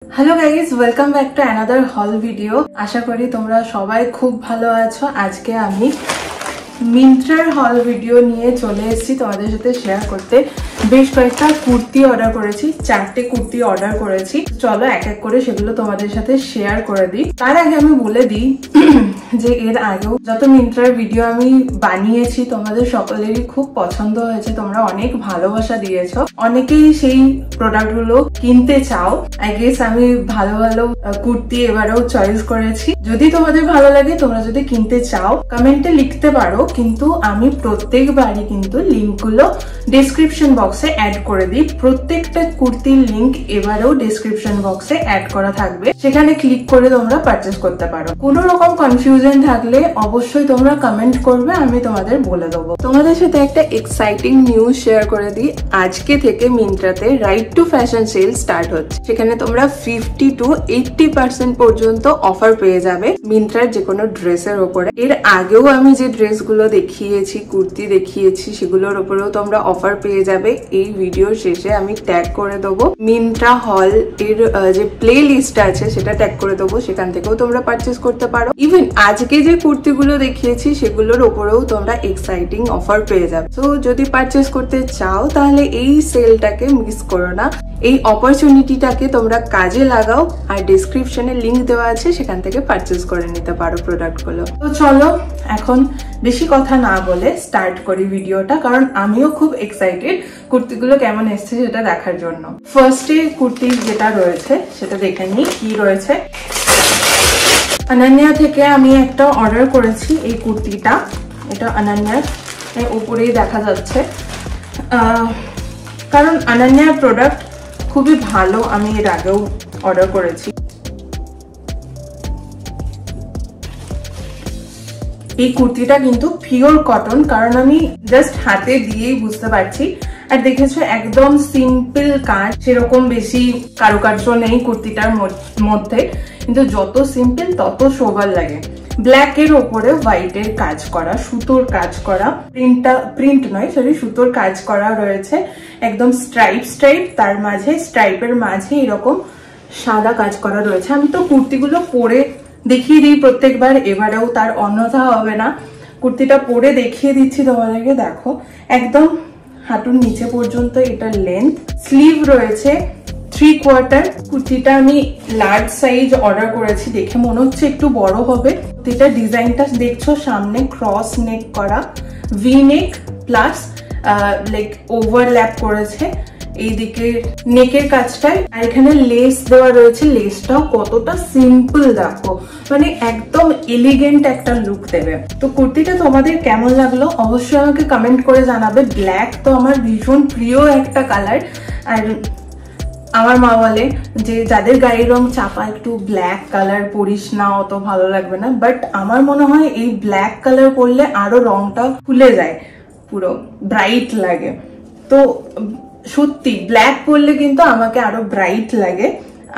Hello guys welcome back to another haul video. आशा करी तुम्हारा सबाई खूब भालो आछो। आज के आमी मिंत्रार हॉल वीडियो निये चले एसेছি তোমাদের সাথে শেয়ার করতে। বেশ কয়েকটা কুর্তি অর্ডার করেছি, 4টে কুর্তি অর্ডার করেছি। চলো এক এক করে সেগুলো তোমাদের সাথে শেয়ার করে দিই। তার আগে আমি বলে দিই যে এর আগেও যত মিন্ত্রার ভিডিও আমি বানিয়েছি তোমাদের সকলেরই খুব পছন্দ হয়েছে, তোমরা অনেক ভালোবাসা দিয়েছো, অনেকেই সেই প্রোডাক্টগুলো কিনতে চাও। আই গেস আমি ভালো ভালো কুর্তি এবারেও চয়েস করেছি। যদি তোমাদের ভালো লাগে, তোমরা যদি কিনতে চাও কমেন্টে লিখতে পারো, কিন্তু আমি প্রত্যেকবারই কিন্তু লিঙ্কগুলো ডেসক্রিপশন বক্সে অ্যাড করে দিই। প্রত্যেকটা কুর্তির লিঙ্ক এবারেও ডেসক্রিপশন বক্সে অ্যাড করা থাকবে, সেখানে ক্লিক করে তোমরা পারচেজ করতে পারো। কোনো রকম কনফিউশন থাকলে অবশ্যই তোমরা কমেন্ট করবে, আমি তোমাদের বলে দেবো। তোমাদের সাথে একটা এক্সাইটিং নিউজ শেয়ার করে দিই। আজকে থেকে মিন্ত্রাতে right to fashion sale start হচ্ছে। সেখানে তোমরা 50 to 80% পর্যন্ত অফার পেয়ে যাবে মিন্ত্রার যে কোনো ড্রেসের উপরে। এর আগেও আমি যে ড্রেসগুলো দেখিয়েছি, কুর্তি দেখিয়েছি, সেগুলোর উপরেও তোমরা অফার পেয়ে যাবে। এই ভিডিওর শেষে আমি ট্যাগ করে দেবো মিন্ত্রা হল এর যে প্লে লিস্ট আছে সেটা ট্যাগ করে দেবো, সেখান থেকেও তোমরা পারচেজ করতে পারো। ইভেন আজকে যে কুর্তিগুলো দেখিয়েছি সেগুলোর উপরেও তোমরা এক্সাইটিং অফার পেয়ে যাবে। তো যদি পারচেজ করতে চাও তাহলে এই সেলটাকে মিস করো না, এই অপরচুনিটিটাকে তোমরা কাজে লাগাও। আর ডেসক্রিপশনে লিংক দেওয়া আছে, সেখান থেকে পারচেজ করে নিতে পারো প্রোডাক্টগুলো। তো চলো এখন বেশি কথা না বলে স্টার্ট করি ভিডিওটা, কারণ আমিও খুব এক্সাইটেড কুর্তিগুলো কেমন এসছে সেটা দেখার জন্য। ফার্স্টে কুর্তি যেটা রয়েছে সেটা দেখে নিই কি রয়েছে। অনন্যা থেকে আমি একটা অর্ডার করেছি এই কুর্তিটা, এটা অনন্যার উপরেই দেখা যাচ্ছে। কারণ অনন্যার প্রোডাক্ট খুবই ভালো, আমি এর আগেও অর্ডার করেছি। এই কুর্তিটা কিন্তু পিওর কটন, কারণ আমি জাস্ট হাতে দিয়েই বুঝতে পারছি। আর দেখেছো একদম সিম্পল কাজ, সেরকম বেশি কারুকার্য নেই কুর্তিটার মধ্যে, কিন্তু যত সিম্পল তত সোবার লাগে। ব্ল্যাক এর ওপরে হোয়াইট এর কাজ করা, সুতোর কাজ করা, প্রিন্ট নয় সরি, সুতোর কাজ করা রয়েছে। একদম স্ট্রাইপ, তার মাঝে স্ট্রাইপের মাঝে এরকম সাদা কাজ করা রয়েছে। আমি তো কুর্তিগুলো পরে দেখিয়ে দিই প্রত্যেকবার, এবারেও তার অন্যথা হবে না। কুর্তিটা পরে দেখিয়ে দিচ্ছি তোমাদেরকে। দেখো একদম হাঁটুর নিচে পর্যন্ত এটা লেন্থ, স্লিভ রয়েছে 3/4। কুর্তিটা আমি লার্জ সাইজ অর্ডার করেছি, দেখে মনে হচ্ছে একটু বড় হবে। কুর্তিটা ডিজাইনটা দেখছো, সামনে ক্রস নেক করা, ভি নেক প্লাস লাইক ওভারল্যাপ করেছে এইদিকে নেকের কাজটায়। আর এখানে লেস দেওয়া রয়েছে, লেসটাও কতটা সিম্পল দেখো, মানে একদম এলিগেন্ট একটা লুক দেবে। তো কুর্তিটা তোমাদের কেমন লাগলো অবশ্যই আমাকে কমেন্ট করে জানাবে। ব্ল্যাক তো আমার ভীষণ প্রিয় একটা কালার, আর আমার মা বলে যে যাদের গায়ের রং চাপা একটু ব্ল্যাক কালার পরিস না, অত ভালো লাগবে না। বাট আমার মনে হয় এই ব্ল্যাক কালার পরলে আরো রংটা খুলে যায়, পুরো ব্রাইট লাগে। তো সত্যি ব্ল্যাক পরলে কিন্তু আমাকে আরো ব্রাইট লাগে,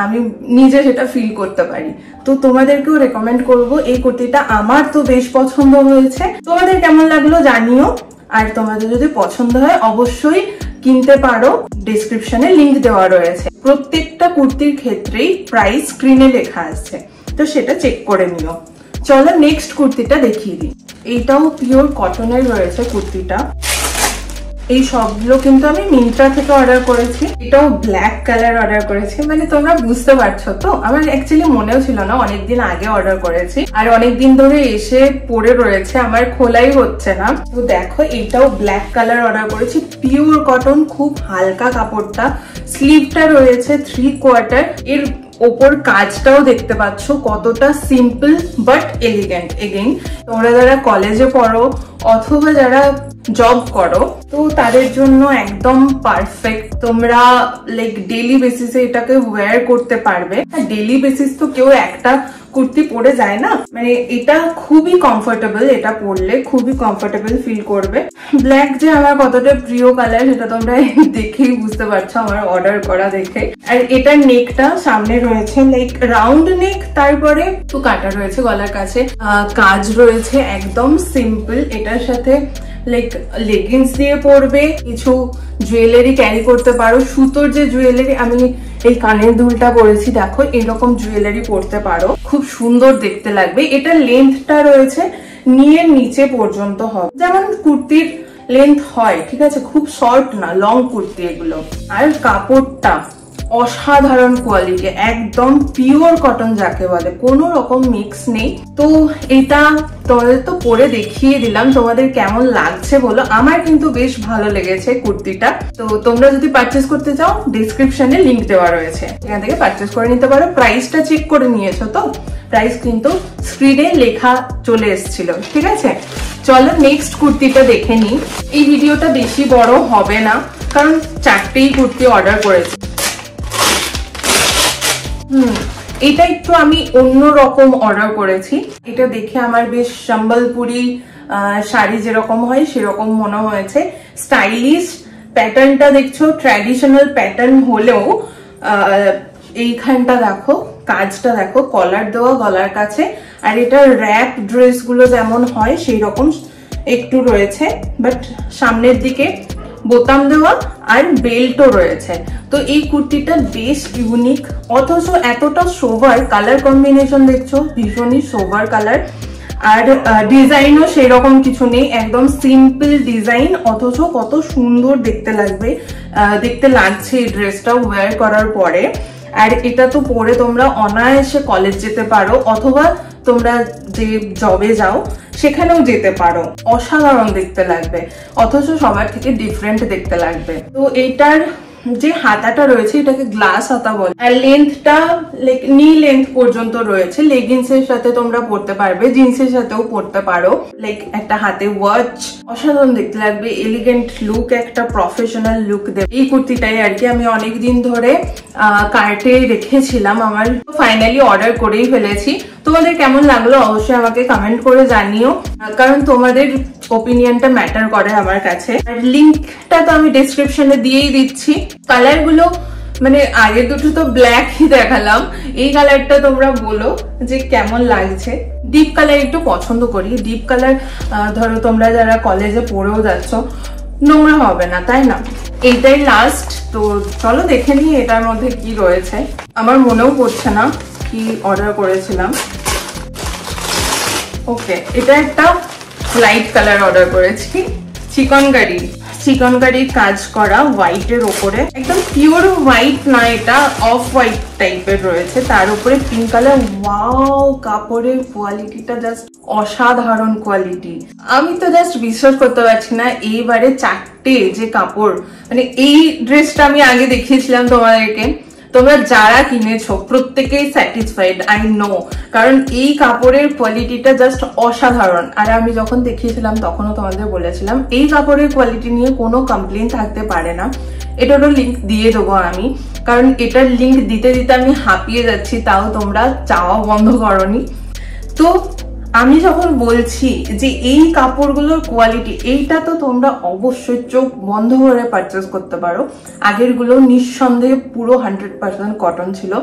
আমি নিজে সেটা ফিল করতে পারি। তো তোমাদেরকেও রেকমেন্ড করবো এই কুর্তিটা, আমার তো বেশ পছন্দ হয়েছে। তোমাদের কেমন লাগলো জানিও, আর তোমাদের যদি পছন্দ হয় অবশ্যই কিনতে পারো, ডেসক্রিপশনে লিংক দেওয়া রয়েছে। প্রত্যেকটা কুর্তির ক্ষেত্রেই প্রাইস স্ক্রিনে লেখা আছে, তো সেটা চেক করে নিও। চলো নেক্সট কুর্তিটা দেখিয়ে দিই। এইটাও পিওর কটনের রয়েছে কুর্তিটা। এই সবগুলো কিন্তু আমি মিন্ত্রা থেকে অর্ডার করেছি। এটাও ব্ল্যাক কালার অর্ডার করেছি, মানে তোমরা বুঝতে পারছো তো। আমার অ্যাকচুয়ালি মনেও ছিল না, অনেকদিন আগে অর্ডার করেছি, আর অনেকদিন ধরে এসে পড়ে রয়েছে, আমার খোলাই হচ্ছে না। তো দেখো এটাও ব্ল্যাক কালার অর্ডার করেছি, পিওর কটন, খুব হালকা কাপড়টা। স্লিভটা রয়েছে 3/4, এর ওপর কাজটাও দেখতে পাচ্ছ কতটা সিম্পল বাট এলিগেন্ট। এগেইন তোমরা যারা কলেজে পড়ো অথবা যারা জব করো, তো তাদের জন্য একদম পারফেক্ট। তোমরা লাইক ডেইলি বেসিসে এটাকে ওয়্যার করতে পারবে। ডেইলি বেসিস তো কেউ একটা কুর্তি পরে যায় না, মানে এটা খুবই কমফোর্টেবল, এটা পরলে খুবই কমফোর্টেবল ফিল করবে। ব্ল্যাক যে আমার কতটা প্রিয় কালার সেটা তোমরা দেখেই বুঝতে পারছো আমার অর্ডার করা দেখে। আর এটার নেকটা সামনে রয়েছে লাইক রাউন্ড নেক, তারপরে তো কাটা রয়েছে গলার কাছে, কাজ রয়েছে একদম সিম্পল। এটার সাথে লাইক লেগিংস দিয়ে পরবে, কিছু জুয়েলারি ক্যারি করতে পারো। সুতোর যে জুয়েলারি আমি এই কানের দুলটা পরেছি, দেখো এরকম জুয়েলারি পরতে পারো, খুব সুন্দর দেখতে লাগবে। এটা লেন্থটা রয়েছে নিয়ের নিচে পর্যন্ত হবে, যেমন কুর্তির লেন্থ হয়, ঠিক আছে, খুব শর্ট না, লং কুর্তি এগুলো। আর কাপড়টা অসাধারণ কোয়ালিটি, একদম পিওর কটন যাকে বলে, কোনো রকম মিক্স নেই। তো এটা তোমাদের তো পরে দেখিয়ে দিলাম, তোমাদের কেমন লাগছে বলো। আমার কিন্তু বেশ ভালো লেগেছে কুর্তিটা। তো তোমরা যদি পারচেস করতে চাও ডেসক্রিপশনে লিংক দেওয়া রয়েছে, এখান থেকে পারচেস করে নিতে পারো। প্রাইসটা চেক করে নিয়েছো তো? প্রাইস কিন্তু স্ক্রিনে লেখা চলে এসেছিল, ঠিক আছে। চলো নেক্সট কুর্তিটা দেখে নিই। এই ভিডিওটা বেশি বড় হবে না, কারণ 4টেই কুর্তি অর্ডার করেছি। এটা একটু আমি অন্যরকম অর্ডার করেছি। এটা দেখে আমার বেশ সম্বলপুরি শাড়ি যেরকম হয় সেরকম মনে হয়েছে। স্টাইলিশ প্যাটার্নটা দেখছো, ট্র্যাডিশনাল প্যাটার্ন হলেও এইখানটা দেখো, কাজটা দেখো, কলার দেওয়া গলার কাছে। আর এটা র্যাপ ড্রেস গুলো যেমন হয় সেই রকম একটু রয়েছে, বাট সামনের দিকে বোতাম দেওয়া আর বেল্টও রয়েছে। তো এই কুর্তিটা বেশ ইউনিক, অথচ এতটা সোভার, কালার কম্বিনেশন দেখছো ভীষণই সোভার কালার। আর ডিজাইনও সেই রকম কিছু নেই, একদম সিম্পল ডিজাইন, অথচ কত সুন্দর দেখতে লাগছে এই ড্রেসটা ওয়্যার করার পরে। আর এটা তো পরে তোমরা অনায়াসে কলেজ যেতে পারো, অথবা তোমরা যে জবে যাও সেখানেও যেতে পারো। অসাধারণ দেখতে লাগবে, অথচ সবার থেকে ডিফারেন্ট দেখতে লাগবে। তো এইটার যে হাতাটা রয়েছে এটাকে গ্লাস হাতা বলে, আর লেন্থটা নি লেন্থ পর্যন্ত রয়েছে। লেগিংসের সাথে তোমরা পরতে পারবে, জিন্সের সাথেও পরতে পারো। লাইক একটা হাতে ওয়াচ, অসাধারণ দেখতে লাগবে, এলিগেন্ট লুক, একটা প্রফেশনাল লুক দেবে এই কুর্তিটাই আর কি। আমি অনেকদিন ধরে কার্টে রেখেছিলাম, আমার ফাইনালি অর্ডার করেই ফেলেছি। তোমাদের কেমন লাগলো অবশ্যই আমাকে কমেন্ট করে জানিও, কারণ তোমাদের ওপিনিয়নটা ম্যাটার করে আমার কাছে। আর লিঙ্কটা তো আমি ডেসক্রিপশনে দিয়েই দিচ্ছি। কালার গুলো মানে আগে দুটো তো ব্ল্যাকই দেখালাম, এই কালারটা তোমরা বলো যে কেমন লাগছে। ডিপ কালার একটু পছন্দ করি, ডিপ কালার ধরো তোমরা যারা কলেজে পড়েও যাচ্ছ নোংরা হবে না, তাই না? এইটাই লাস্ট। তো চলো দেখে নিই এটার মধ্যে কি রয়েছে। আমার মনেও পড়ছে না কি অর্ডার করেছিলাম। ওকে, এটা একটা লাইট কালার অর্ডার করেছি, চিকনকারি কাজ করা হোয়াইটের ওপরে, একদম পিওর হোয়াইট না, এটা অফ হোয়াইট টাইপের রয়েছে, তার উপরে পিঙ্ক কালার। ওয়াও, কাপড়ের কোয়ালিটিটা জাস্ট অসাধারণ কোয়ালিটি। আমি তো জাস্ট বিশ্বাস করতে পারছি না, এইবারে 4টে যে কাপড়, মানে এই ড্রেসটা আমি আগে দেখিয়েছিলাম তোমাদেরকে, তোমরা যারা কিনেছো প্রত্যেকেই স্যাটিসফাইড, আই নো, কারণ এই কাপড়ের কোয়ালিটিটা জাস্ট অসাধারণ। আর আমি যখন দেখিয়েছিলাম তখনও তোমাদের বলেছিলাম এই কাপড়ের কোয়ালিটি নিয়ে কোনো কমপ্লেন থাকতে পারে না। এটারও লিঙ্ক দিয়ে দেবো আমি, কারণ এটার লিঙ্ক দিতে দিতে আমি হাঁপিয়ে যাচ্ছি, তাও তোমরা চাওয়া বন্ধ করনি। তো আমি যখন বলছি যে এই কাপড়গুলোর কোয়ালিটি, এইটা তো তোমরা অবশ্যই চোখ বন্ধ করে পারচেস করতে পারো। আগের গুলো নিঃসন্দেহে পুরো 100% কটন ছিল,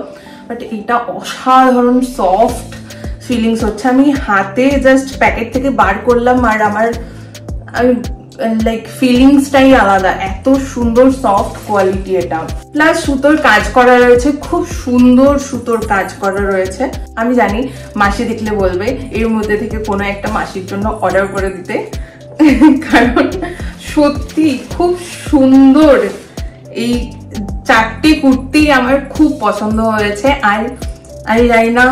বাট এটা অসাধারণ সফট ফিলিংস হচ্ছে। আমি হাতে জাস্ট প্যাকেট থেকে বার করলাম আর আমার লাইক ফিলিংসটাই আলাদা, এত সুন্দর সফট কোয়ালিটি এটা। প্লাস সুতোর কাজ করা রয়েছে, খুব সুন্দর সুতোর কাজ করা রয়েছে। আমি জানি মাসি দেখলে বলবে এর মধ্যে থেকে কোনো একটা মাসির জন্য অর্ডার করে দিতে, কারণ সত্যি খুব সুন্দর। এই 4টে কুর্তি আমার খুব পছন্দ হয়েছে। আর আমি জানি না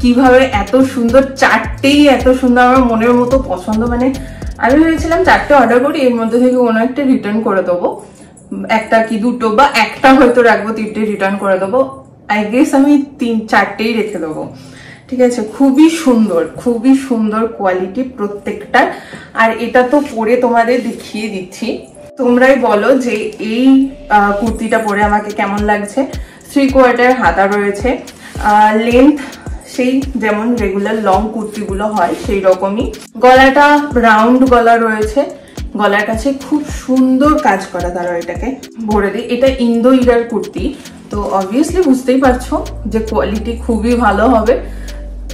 কিভাবে এত সুন্দর 4টেই এত সুন্দর আমার মনের মতো পছন্দ। মানে আমি ভেবেছিলাম 4টে অর্ডার করি, এর মধ্যে থেকে কোনো একটা রিটার্ন করে দেবো, একটা কি দুটো বা একটা হয়তো রাখবো, 3টে রিটার্ন করে দেবো। আই গেস আমি 4টেই রেখে দেবো, ঠিক আছে। খুবই সুন্দর কোয়ালিটি প্রত্যেকটা। আর এটা তো পরে তোমাদের দেখিয়ে দিচ্ছি, তোমরাই বলো যে এই কুর্তিটা পরে আমাকে কেমন লাগছে। 3/4 হাতা রয়েছে, লেন্থ সেই যেমন রেগুলার লং কুর্তিগুলো হয় সেই রকমই। গলাটা রাউন্ড গলা রয়েছে, গলার কাছে খুব সুন্দর কাজ করা। তারা এটাকে ভরে দিই, এটা ইন্দো ইরার কুর্তি, তো অবভিয়াসলি বুঝতেই পারছো যে কোয়ালিটি খুবই ভালো হবে।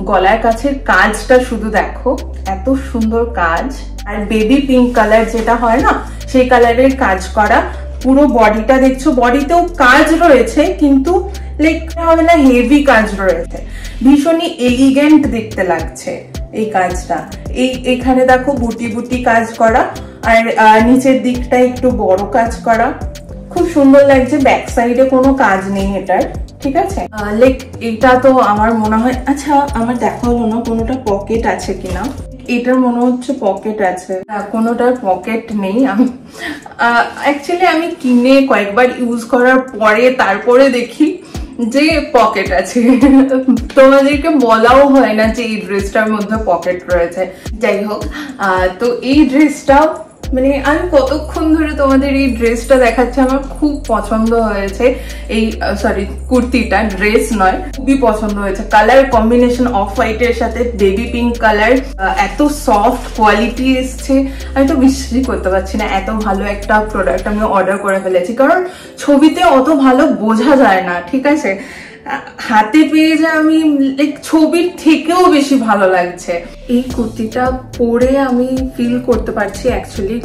গলার কাছে কাজটা শুধু দেখো, এত সুন্দর কাজ। আর বেবি পিঙ্ক কালার যেটা হয় না, সেই কালারের কাজ করা। পুরো বডিটা দেখছো, বডিতেও কাজ রয়েছে কিন্তু লাইক হবে না হেভি কাজ রয়েছে, ভীষণই এলিগেন্ট দেখতে লাগছে এই কাজটা। এখানে দেখো বুটি বুটি কাজ করা, আর নিচের দিকটা একটু বড় কাজ করা, খুব সুন্দর লাগছে। ব্যাক সাইডে কোনো কাজ নেই এটার, ঠিক আছে। লাইক এটা তো আমার মনে হয়, আচ্ছা আমার দেখা হলো না কোনোটা পকেট আছে কিনা, এটার মনে হচ্ছে পকেট আছে, কোনোটার পকেট নেই। আমি অ্যাকচুয়ালি আমি কিনে কয়েকবার ইউজ করার পরে তারপরে দেখি যে পকেট আছে। তোমাদেরকে বলাও হয় না যে এই ড্রেসটার মধ্যে পকেট রয়েছে। যাই হোক, তো এই ড্রেসটা মানে আমি কতক্ষণ ধরে তোমাদের এই ড্রেসটা দেখাচ্ছি, আমার খুব পছন্দ হয়েছে। এই সরি কুর্তিটা, ড্রেস নয়, খুবই পছন্দ হয়েছে। কালার কম্বিনেশন অফ হোয়াইটের সাথে বেবি পিঙ্ক কালার, এত সফট কোয়ালিটি এসছে, আমি তো বিশ্বাসই করতে পারছি না এত ভালো একটা প্রোডাক্ট আমি অর্ডার করে ফেলেছি। কারণ ছবিতে অত ভালো বোঝা যায় না, ঠিক আছে, হাতে পেয়ে যে আমি ছবির থেকেও বেশি ভালো লাগছে। এই কুর্তিটা পরে আমি ফিল করতে পারছি অ্যাকচুয়ালি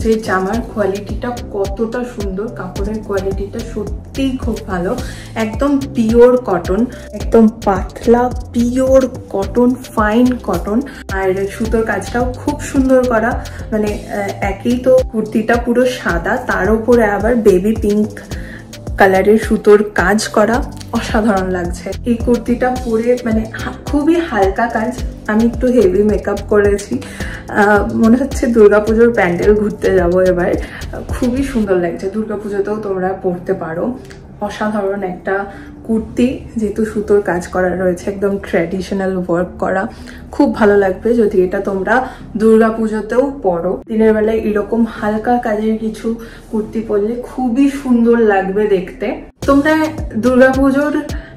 যে জামার কোয়ালিটিটা কতটা সুন্দর, কাপড়ের কোয়ালিটিটা সত্যিই খুব ভালো, একদম পিওর কটন, একদম পাতলা পিওর কটন, ফাইন কটন, আর সুতোর কাজটাও খুব সুন্দর করা। মানে একই তো কুর্তিটা পুরো সাদা, তার উপরে আবার বেবি পিঙ্ক কালারের সুতোর কাজ করা, অসাধারণ লাগছে। এই কুর্তিটা পরে মানে খুবই হালকা কাজ, আমি একটু হেভি মেকআপ করেছি, মনে হচ্ছে দুর্গাপুজোর প্যান্ডেল ঘুরতে যাব এবার। খুবই সুন্দর লাগছে, দুর্গাপুজোতেও তোমরা পরতে পারো। অসাধারণ একটা কুর্তি, যেহেতু সুতোর কাজ করা রয়েছে, একদম ট্র্যাডিশনাল ওয়ার্ক করা, খুব ভালো লাগবে যদি এটা তোমরা দুর্গাপুজোতেও পরো। দিনের বেলায় এরকম হালকা কাজের কিছু কুর্তি পরলে খুবই সুন্দর লাগবে দেখতে। তোমরা দুর্গাপুজোর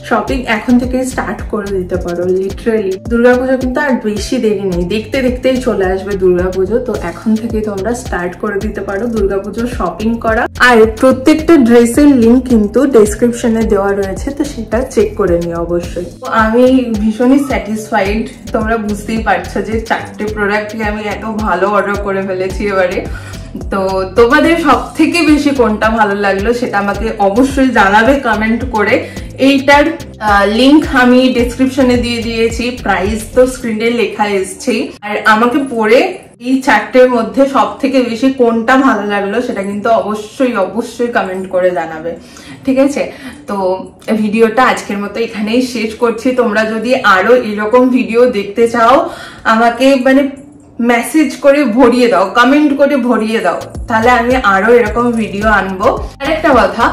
শপিং এখন থেকে স্টার্ট করে দিতে পারো, লিটারালি। দুর্গাপুজো কিন্তু আর বেশি দেরি নেই, দেখতে দেখতেই চলে আসবে দুর্গাপুজো, তো এখন থেকে তোমরা স্টার্ট করে দিতে পারো দুর্গাপুজোর শপিং করা। আর প্রত্যেকটা ড্রেসের লিঙ্ক কিন্তু ডেসক্রিপশনে দেওয়া রয়েছে, তো সেটা চেক করে নিও অবশ্যই। তো আমি ভীষণই স্যাটিসফাইড, তোমরা বুঝতেই পারছো যে 4টে প্রোডাক্টকে আমি এত ভালো অর্ডার করে ফেলেছি এবারে। তো তোমাদের সব থেকে বেশি কোনটা ভালো লাগলো সেটা আমাকে অবশ্যই জানাবে কমেন্ট করে। এইটার লিংক আমি ডেসক্রিপশনে দিয়ে দিয়েছি, প্রাইস তো স্ক্রিনে লেখা এসছেই। আর আমাকে পরে এই 4টের মধ্যে সব থেকে বেশি কোনটা ভালো লাগলো সেটা কিন্তু অবশ্যই অবশ্যই কমেন্ট করে জানাবে, ঠিক আছে। তো ভিডিওটা আজকের মতো এখানেই শেষ করছি। তোমরা যদি আরো এরকম ভিডিও দেখতে চাও আমাকে মানে মেসেজ করে ভরিয়ে দাও, কমেন্ট করে ভরিয়ে দাও, তাহলে আমি আরো এরকম ভিডিও আনবো। আরেকটা কথা,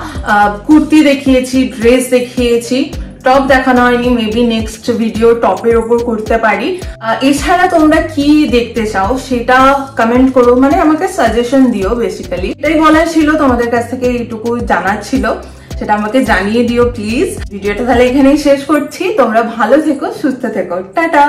কুর্তি দেখিয়েছি, ড্রেস দেখিয়েছি, টপ দেখানো হয়নি, মেবি নেক্সট ভিডিও টপের ওপর করতে পারি। এছাড়া তোমরা কি দেখতে চাও সেটা কমেন্ট করো, মানে আমাকে সাজেশন দিও। বেসিক্যালি এটাই বলার ছিল, তোমাদের কাছ থেকে এইটুকু জানার ছিল, সেটা আমাকে জানিয়ে দিও প্লিজ। ভিডিওটা তাহলে এখানেই শেষ করছি, তোমরা ভালো থেকো, সুস্থ থেকো, টাটা।